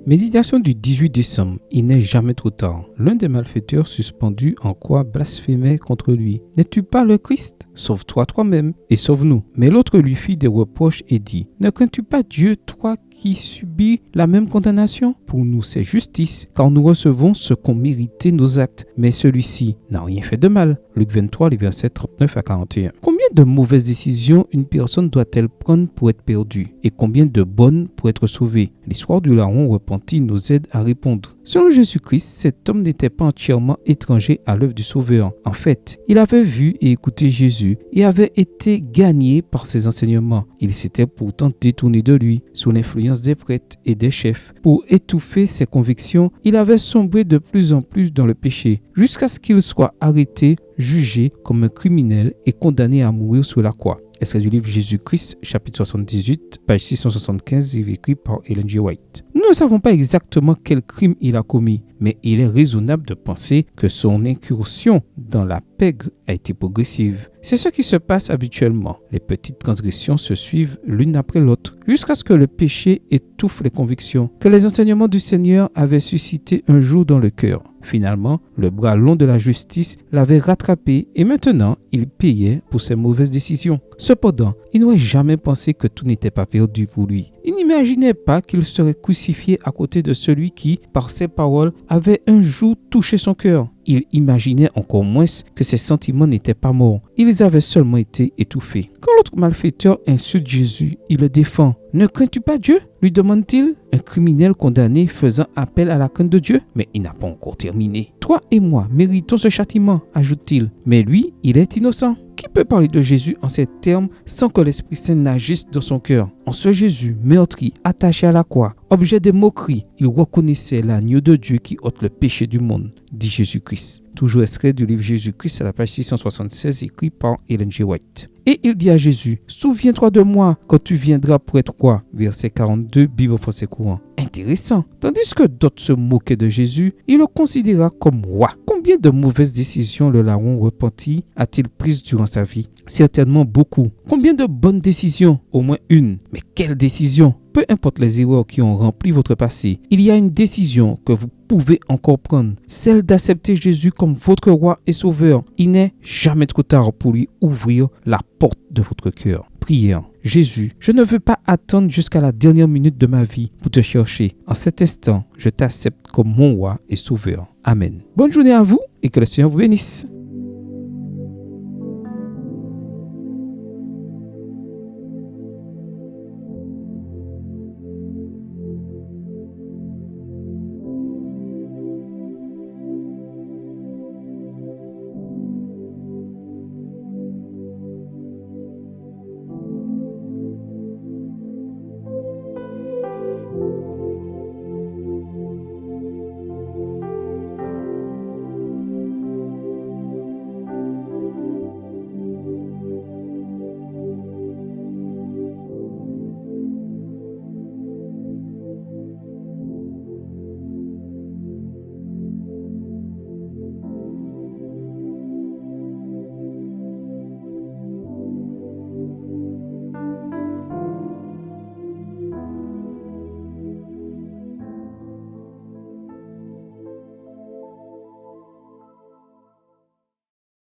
Méditation du 18 décembre. Il n'est jamais trop tard. L'un des malfaiteurs suspendus en croix blasphémait contre lui. N'es-tu pas le Christ? Sauve-toi toi-même et sauve-nous. Mais l'autre lui fit des reproches et dit: Ne crains-tu pas Dieu, toi qui subis la même condamnation? Pour nous, c'est justice, car nous recevons ce qu'ont mérité nos actes. Mais celui-ci n'a rien fait de mal. Luc 23, les versets 39 à 41. Combien de mauvaises décisions une personne doit-elle prendre pour être perdue? Et combien de bonnes pour être sauvée? L'histoire du larron repenti nous aide à répondre. Selon Jésus-Christ, cet homme n'était pas entièrement étranger à l'œuvre du Sauveur. En fait, il avait vu et écouté Jésus et avait été gagné par ses enseignements. Il s'était pourtant détourné de lui, sous l'influence des prêtres et des chefs. Pour étouffer ses convictions, il avait sombré de plus en plus dans le péché, jusqu'à ce qu'il soit arrêté, jugé comme un criminel et condamné à mourir sur la croix. Extrait du livre Jésus-Christ, chapitre 78, page 675, écrit par Ellen G. White. Nous ne savons pas exactement quel crime il a commis, mais il est raisonnable de penser que son incursion dans la pègre a été progressive. C'est ce qui se passe habituellement. Les petites transgressions se suivent l'une après l'autre, jusqu'à ce que le péché étouffe les convictions que les enseignements du Seigneur avaient suscité un jour dans le cœur. Finalement, le bras long de la justice l'avait rattrapé et maintenant, il payait pour ses mauvaises décisions. Cependant, il n'aurait jamais pensé que tout n'était pas perdu pour lui. Il n'imaginait pas qu'il serait crucifié à côté de celui qui, par ses paroles, avait un jour touché son cœur. Il imaginait encore moins que ses sentiments n'étaient pas morts. Ils avaient seulement été étouffés. Quand l'autre malfaiteur insulte Jésus, il le défend. « Ne crains-tu pas Dieu ?» lui demande-t-il. Un criminel condamné faisant appel à la crainte de Dieu. Mais il n'a pas encore terminé. « Toi et moi méritons ce châtiment, ajoute-t-il. Mais lui, il est innocent. » Qui peut parler de Jésus en ces termes sans que l'Esprit Saint n'agisse dans son cœur? En ce Jésus meurtri, attaché à la croix, objet de moquerie, il reconnaissait l'agneau de Dieu qui ôte le péché du monde, dit Jésus-Christ. Toujours extrait du livre Jésus-Christ à la page 676, écrit par Ellen G. White. Et il dit à Jésus: Souviens-toi de moi quand tu viendras pour être quoi? Verset 42, Bible en français courant. Intéressant. Tandis que d'autres se moquaient de Jésus, il le considéra comme roi. Combien de mauvaises décisions le larron repenti a-t-il prises durant sa vie? Certainement beaucoup. Combien de bonnes décisions? Au moins une. Mais quelle décision? Peu importe les erreurs qui ont rempli votre passé, il y a une décision que vous pouvez encore prendre, celle d'accepter Jésus comme votre roi et sauveur. Il n'est jamais trop tard pour lui ouvrir la porte de votre cœur. Prière. Jésus, je ne veux pas attendre jusqu'à la dernière minute de ma vie pour te chercher. En cet instant, je t'accepte comme mon roi et sauveur. Amen. Bonne journée à vous et que le Seigneur vous bénisse.